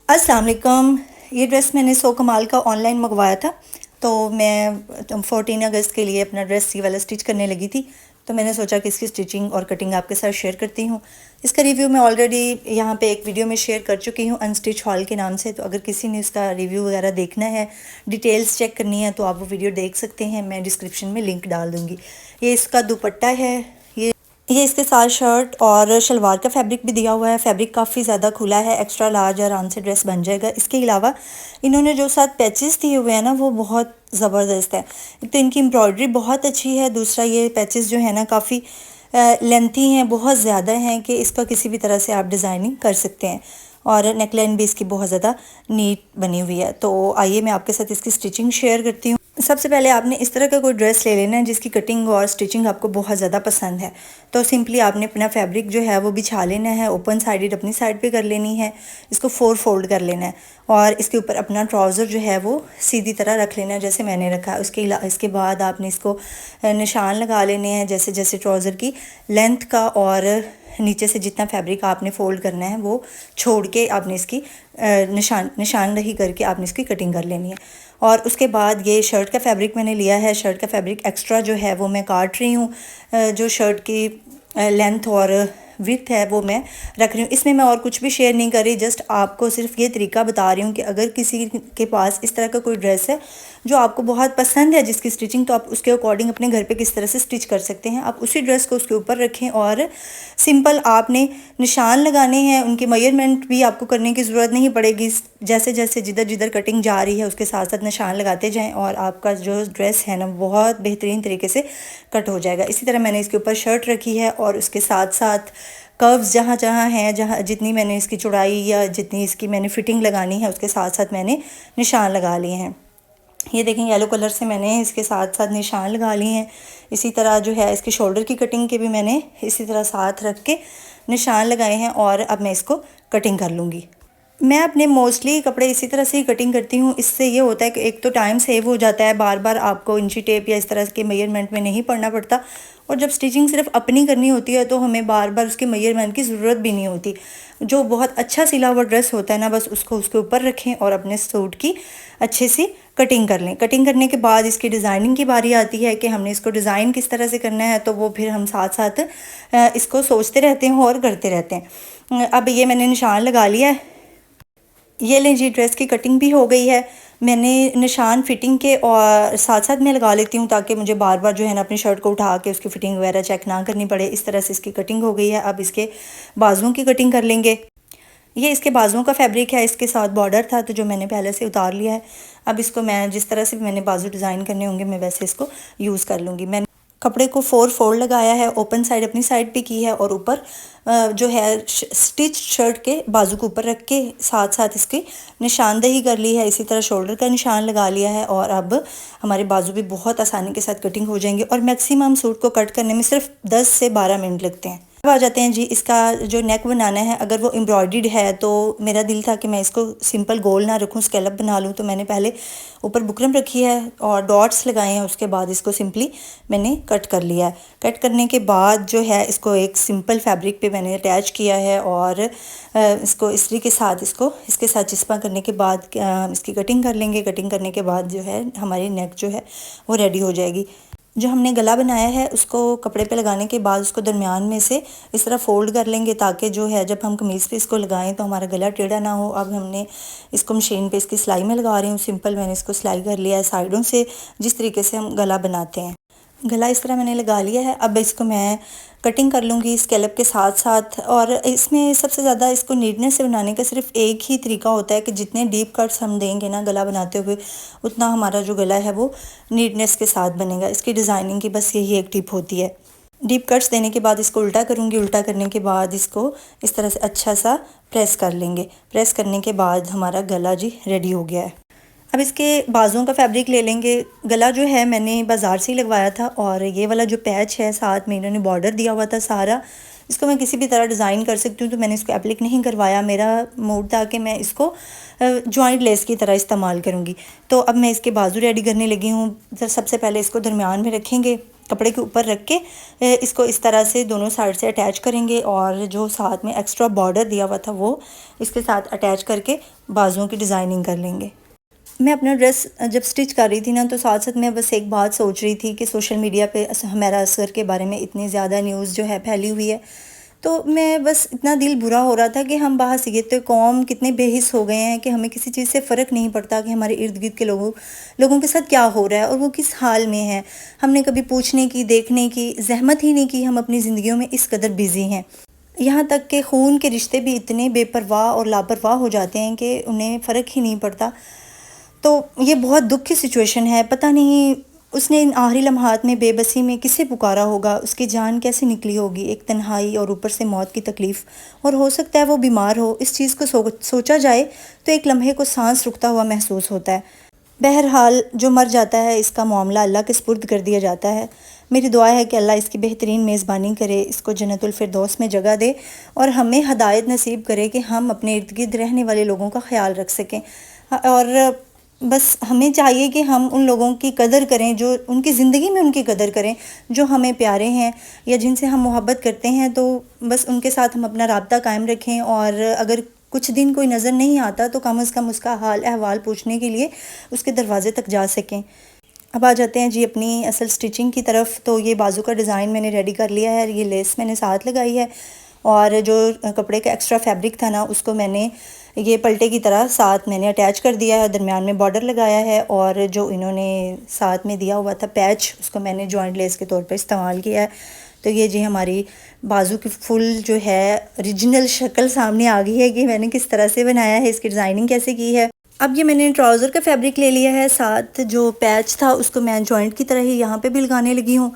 अस्सलाम वालेकुम। ये ड्रेस मैंने सो कमाल का ऑनलाइन मंगवाया था। तो मैं 14 अगस्त के लिए अपना ड्रेस ये वाला स्टिच करने लगी थी। तो मैंने सोचा कि इसकी स्टिचिंग और कटिंग आपके साथ शेयर करती हूँ। इसका रिव्यू मैं ऑलरेडी यहाँ पे एक वीडियो में शेयर कर चुकी हूँ अनस्टिच हॉल के नाम से। तो अगर किसी ने इसका रिव्यू वगैरह देखना है, डिटेल्स चेक करनी है, तो आप वो वीडियो देख सकते हैं। मैं डिस्क्रिप्शन में लिंक डाल दूँगी। ये इसका दुपट्टा है। ये इसके साथ शर्ट और शलवार का फैब्रिक भी दिया हुआ है। फैब्रिक काफ़ी ज़्यादा खुला है, एक्स्ट्रा लार्ज आराम से ड्रेस बन जाएगा। इसके अलावा इन्होंने जो साथ पैचेस दिए हुए हैं ना, वो बहुत ज़बरदस्त है। एक तो इनकी एम्ब्रॉयडरी बहुत अच्छी है, दूसरा ये पैचेस जो है ना काफ़ी लेंथी हैं, बहुत ज़्यादा हैं कि इसका किसी भी तरह से आप डिज़ाइनिंग कर सकते हैं। और नेकलाइन भी इसकी बहुत ज़्यादा नीट बनी हुई है। तो आइए मैं आपके साथ इसकी स्टिचिंग शेयर करती हूँ। सबसे पहले आपने इस तरह का कोई ड्रेस ले लेना है जिसकी कटिंग और स्टिचिंग आपको बहुत ज़्यादा पसंद है। तो सिंपली आपने अपना फैब्रिक जो है वो बिछा लेना है, ओपन साइडेड अपनी साइड पे कर लेनी है। इसको 4 फोल्ड कर लेना है और इसके ऊपर अपना ट्राउज़र जो है वो सीधी तरह रख लेना है जैसे मैंने रखा है। इसके बाद आपने इसको निशान लगा लेने हैं जैसे जैसे ट्राउज़र की लेंथ का, और नीचे से जितना फैब्रिक आपने फ़ोल्ड करना है वो छोड़ के आपने इसकी निशानदही करके आपने इसकी कटिंग कर लेनी है। और उसके बाद ये शर्ट का फैब्रिक मैंने लिया है। शर्ट का फैब्रिक एक्स्ट्रा जो है वो मैं काट रही हूँ। जो शर्ट की लेंथ और विड्थ है वो मैं रख रही हूँ। इसमें मैं और कुछ भी शेयर नहीं कर रही, जस्ट आपको सिर्फ ये तरीका बता रही हूँ कि अगर किसी के पास इस तरह का कोई ड्रेस है जो आपको बहुत पसंद है जिसकी स्टिचिंग, तो आप उसके अकॉर्डिंग अपने घर पे किस तरह से स्टिच कर सकते हैं। आप उसी ड्रेस को उसके ऊपर रखें और सिंपल आपने निशान लगाने हैं। उनकी मेजरमेंट भी आपको करने की ज़रूरत नहीं पड़ेगी। जैसे जैसे जिधर जिधर कटिंग जा रही है उसके साथ साथ निशान लगाते जाएं और आपका जो ड्रेस है ना बहुत बेहतरीन तरीके से कट हो जाएगा। इसी तरह मैंने इसके ऊपर शर्ट रखी है और उसके साथ साथ कर्व्स जहाँ जहाँ हैं, जहाँ जितनी मैंने इसकी चौड़ाई या जितनी इसकी मैंने फिटिंग लगानी है उसके साथ साथ मैंने निशान लगा लिए हैं। ये देखें येलो कलर से मैंने इसके साथ साथ निशान लगा लिए हैं। इसी तरह जो है इसके शोल्डर की कटिंग के भी मैंने इसी तरह साथ रख के निशान लगाए हैं और अब मैं इसको कटिंग कर लूँगी। मैं अपने मोस्टली कपड़े इसी तरह से ही कटिंग करती हूँ। इससे ये होता है कि एक तो टाइम सेव हो जाता है, बार बार आपको इंची टेप या इस तरह के मेजरमेंट में नहीं पड़ना पड़ता। और जब स्टिचिंग सिर्फ अपनी करनी होती है तो हमें बार बार उसके मेजरमेंट की ज़रूरत भी नहीं होती। जो बहुत अच्छा सिला हुआ ड्रेस होता है ना, बस उसको उसके ऊपर रखें और अपने सूट की अच्छे से कटिंग कर लें। कटिंग करने के बाद इसकी डिज़ाइनिंग की बारी आती है कि हमने इसको डिज़ाइन किस तरह से करना है। तो वो फिर हम साथ साथ इसको सोचते रहते हैं और करते रहते हैं। अब ये मैंने निशान लगा लिया है। ये लें जी, ड्रेस की कटिंग भी हो गई है। मैंने निशान फिटिंग के और साथ साथ मैं लगा लेती हूँ ताकि मुझे बार बार जो है ना अपनी शर्ट को उठा के उसकी फ़िटिंग वगैरह चेक ना करनी पड़े। इस तरह से इसकी कटिंग हो गई है। अब इसके बाजुओं की कटिंग कर लेंगे। ये इसके बाजुओं का फैब्रिक है, इसके साथ बॉर्डर था तो जो मैंने पहले से उतार लिया है। अब इसको मैं जिस तरह से मैंने बाजू डिज़ाइन करने होंगे मैं वैसे इसको यूज़ कर लूँगी। मैंने कपड़े को 4 फोल्ड लगाया है, ओपन साइड अपनी साइड पे की है और ऊपर जो है स्टिच शर्ट के बाजू के ऊपर रख के साथ साथ इसकी निशानदही कर ली है। इसी तरह शोल्डर का निशान लगा लिया है और अब हमारे बाजू भी बहुत आसानी के साथ कटिंग हो जाएंगे और मैक्सिमम सूट को कट करने में सिर्फ 10 से 12 मिनट लगते हैं। अब आ जाते हैं जी, इसका जो नेक बनाना है, अगर वो एम्ब्रॉयडर्ड है तो मेरा दिल था कि मैं इसको सिंपल गोल ना रखूं, स्केलप बना लूं। तो मैंने पहले ऊपर बुकरम रखी है और डॉट्स लगाए हैं। उसके बाद इसको सिंपली मैंने कट कर लिया है। कट करने के बाद जो है इसको एक सिंपल फैब्रिक पे मैंने अटैच किया है और इसको इस्त्री के साथ इसके साथ चिस्पा करने के बाद इसकी कटिंग कर लेंगे। कटिंग करने के बाद जो है हमारी नेक जो है वो रेडी हो जाएगी। जो हमने गला बनाया है उसको कपड़े पे लगाने के बाद उसको दरमियान में से इस तरह फोल्ड कर लेंगे ताकि जो है जब हम कमीज़ पे इसको लगाएं तो हमारा गला टेढ़ा ना हो। अब हमने इसको मशीन पे इसकी सिलाई में लगा रही हूँ। सिंपल मैंने इसको सिलाई कर लिया है साइडों से, जिस तरीके से हम गला बनाते हैं। गला इस तरह मैंने लगा लिया है। अब इसको मैं कटिंग कर लूँगी स्कैलप के साथ साथ। और इसमें सबसे ज़्यादा इसको नीटनेस से बनाने का सिर्फ एक ही तरीका होता है कि जितने डीप कट्स हम देंगे ना गला बनाते हुए, उतना हमारा जो गला है वो नीटनेस के साथ बनेगा। इसकी डिज़ाइनिंग की बस यही एक टिप होती है। डीप कट्स देने के बाद इसको उल्टा करूँगी। उल्टा करने के बाद इसको इस तरह से अच्छा सा प्रेस कर लेंगे। प्रेस करने के बाद हमारा गला जी रेडी हो गया है। अब इसके बाजुओं का फैब्रिक ले लेंगे। गला जो है मैंने बाज़ार से ही लगवाया था और ये वाला जो पैच है साथ में इन्होंने बॉर्डर दिया हुआ था सारा। इसको मैं किसी भी तरह डिज़ाइन कर सकती हूँ तो मैंने इसको एप्लिक नहीं करवाया। मेरा मूड था कि मैं इसको जॉइंट लेस की तरह इस्तेमाल करूँगी। तो अब मैं इसके बाजू रेडी करने लगी हूँ। सबसे पहले इसको दरमियान में रखेंगे कपड़े के ऊपर रख के इसको इस तरह से दोनों साइड से अटैच करेंगे और जो साथ में एक्स्ट्रा बॉर्डर दिया हुआ था वो इसके साथ अटैच करके बाजुओं की डिज़ाइनिंग कर लेंगे। मैं अपना ड्रेस जब स्टिच कर रही थी ना, तो साथ साथ मैं बस एक बात सोच रही थी कि सोशल मीडिया पे हमारा असर के बारे में इतनी ज़्यादा न्यूज़ जो है फैली हुई है, तो मैं बस इतना दिल बुरा हो रहा था कि हम बाहसीयत कौम कितने बेहिस हो गए हैं कि हमें किसी चीज़ से फ़र्क नहीं पड़ता कि हमारे इर्द गिर्द के लोगों के साथ क्या हो रहा है और वो किस हाल में है। हमने कभी पूछने की, देखने की ज़हमत ही नहीं की। हम अपनी ज़िंदगियों में इस कदर बिज़ी हैं, यहाँ तक कि खून के रिश्ते भी इतने बेपरवाह और लापरवाह हो जाते हैं कि उन्हें फ़र्क ही नहीं पड़ता। तो ये बहुत दुख की सिचुएशन है। पता नहीं उसने इन आखिरी लम्हात में बेबसी में किसे पुकारा होगा, उसकी जान कैसे निकली होगी। एक तन्हाई और ऊपर से मौत की तकलीफ़, और हो सकता है वो बीमार हो। इस चीज़ को सोचा जाए तो एक लम्हे को सांस रुकता हुआ महसूस होता है। बहरहाल जो मर जाता है इसका मामला अल्लाह के सुपुर्द कर दिया जाता है। मेरी दुआ है कि अल्लाह इसकी बेहतरीन मेज़बानी करे, इसको जन्नतुल फिरदौस में जगह दे और हमें हदायत नसीब करे कि हम अपने इर्द गिर्द रहने वाले लोगों का ख्याल रख सकें। और बस हमें चाहिए कि हम उन लोगों की कदर करें, जो उनकी ज़िंदगी में उनकी कदर करें, जो हमें प्यारे हैं या जिनसे हम मोहब्बत करते हैं। तो बस उनके साथ हम अपना राब्ता कायम रखें, और अगर कुछ दिन कोई नज़र नहीं आता तो कम से कम उसका हाल अहवाल पूछने के लिए उसके दरवाज़े तक जा सकें। अब आ जाते हैं जी अपनी असल स्टिचिंग की तरफ। तो ये बाजू का डिज़ाइन मैंने रेडी कर लिया है, ये लेस मैंने साथ लगाई है, और जो कपड़े का एक्स्ट्रा फैब्रिक था ना उसको मैंने ये पलटे की तरह साथ मैंने अटैच कर दिया है, दरमियान में बॉर्डर लगाया है, और जो इन्होंने साथ में दिया हुआ था पैच उसको मैंने जॉइंट लेस के तौर पर इस्तेमाल किया है। तो ये जी हमारी बाजू की फुल जो है ओरिजिनल शक्ल सामने आ गई है कि मैंने किस तरह से बनाया है, इसकी डिज़ाइनिंग कैसे की है। अब ये मैंने ट्राउज़र का फैब्रिक ले लिया है, साथ जो पैच था उसको मैं जॉइंट की तरह ही यहाँ पे भी लगाने लगी हूँ।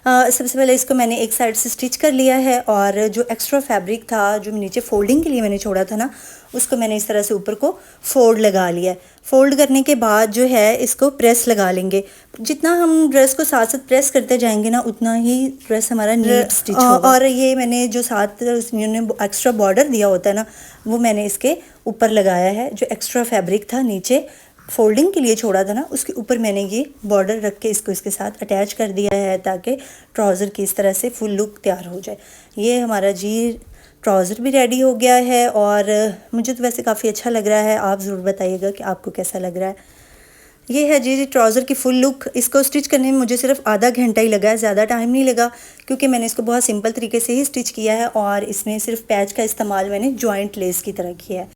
सबसे पहले इसको मैंने एक साइड से स्टिच कर लिया है, और जो एक्स्ट्रा फैब्रिक था जो नीचे फोल्डिंग के लिए मैंने छोड़ा था ना, उसको मैंने इस तरह से ऊपर को फोल्ड लगा लिया है। फोल्ड करने के बाद जो है इसको प्रेस लगा लेंगे। जितना हम ड्रेस को साथ साथ प्रेस करते जाएंगे ना, उतना ही ड्रेस हमारा नीट स्टिच होगा। और ये मैंने जो साथ उन्होंने एक्स्ट्रा बॉर्डर दिया होता है ना, वो मैंने इसके ऊपर लगाया है। जो एक्स्ट्रा फैब्रिक था नीचे फोल्डिंग के लिए छोड़ा था ना, उसके ऊपर मैंने ये बॉर्डर रख के इसको इसके साथ अटैच कर दिया है, ताकि ट्राउज़र की इस तरह से फुल लुक तैयार हो जाए। ये हमारा जी ट्राउज़र भी रेडी हो गया है, और मुझे तो वैसे काफ़ी अच्छा लग रहा है। आप ज़रूर बताइएगा कि आपको कैसा लग रहा है। ये है जी ट्राउज़र की फुल लुक। इसको स्टिच करने में मुझे सिर्फ आधा घंटा ही लगा है, ज़्यादा टाइम नहीं लगा, क्योंकि मैंने इसको बहुत सिंपल तरीके से ही स्टिच किया है, और इसमें सिर्फ पैच का इस्तेमाल मैंने जॉइंट लेस की तरह किया है।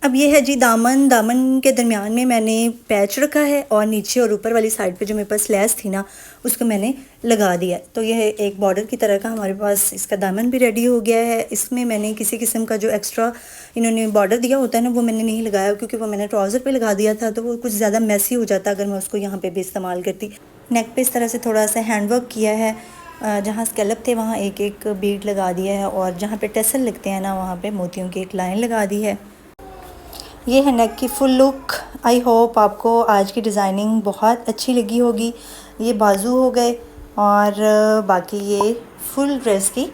अब ये है जी दामन के दरमियान में मैंने पैच रखा है, और नीचे और ऊपर वाली साइड पे जो मेरे पास लेस थी ना उसको मैंने लगा दिया। तो यह एक बॉर्डर की तरह का हमारे पास इसका दामन भी रेडी हो गया है। इसमें मैंने किसी किस्म का जो एक्स्ट्रा इन्होंने बॉर्डर दिया होता है ना, वो मैंने नहीं लगाया, क्योंकि वो मैंने ट्राउज़र पे लगा दिया था, तो वो कुछ ज़्यादा मैसी हो जाता अगर मैं उसको यहाँ पर भी इस्तेमाल करती। नेक पे इस तरह से थोड़ा सा हैंडवर्क किया है, जहाँ स्कैलप थे वहाँ एक एक बीड लगा दिया है, और जहाँ पे टेसल लगते हैं ना वहाँ पे मोतियों की एक लाइन लगा दी है। ये है नेक की फुल लुक। आई होप आपको आज की डिज़ाइनिंग बहुत अच्छी लगी होगी। ये बाजू हो गए, और बाकी ये फुल ड्रेस की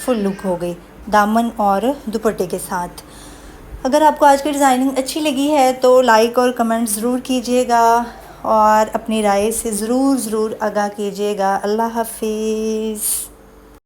फुल लुक हो गई दामन और दुपट्टे के साथ। अगर आपको आज की डिज़ाइनिंग अच्छी लगी है तो लाइक और कमेंट ज़रूर कीजिएगा, और अपनी राय से ज़रूर आगाह कीजिएगा। अल्लाह हाफिज़।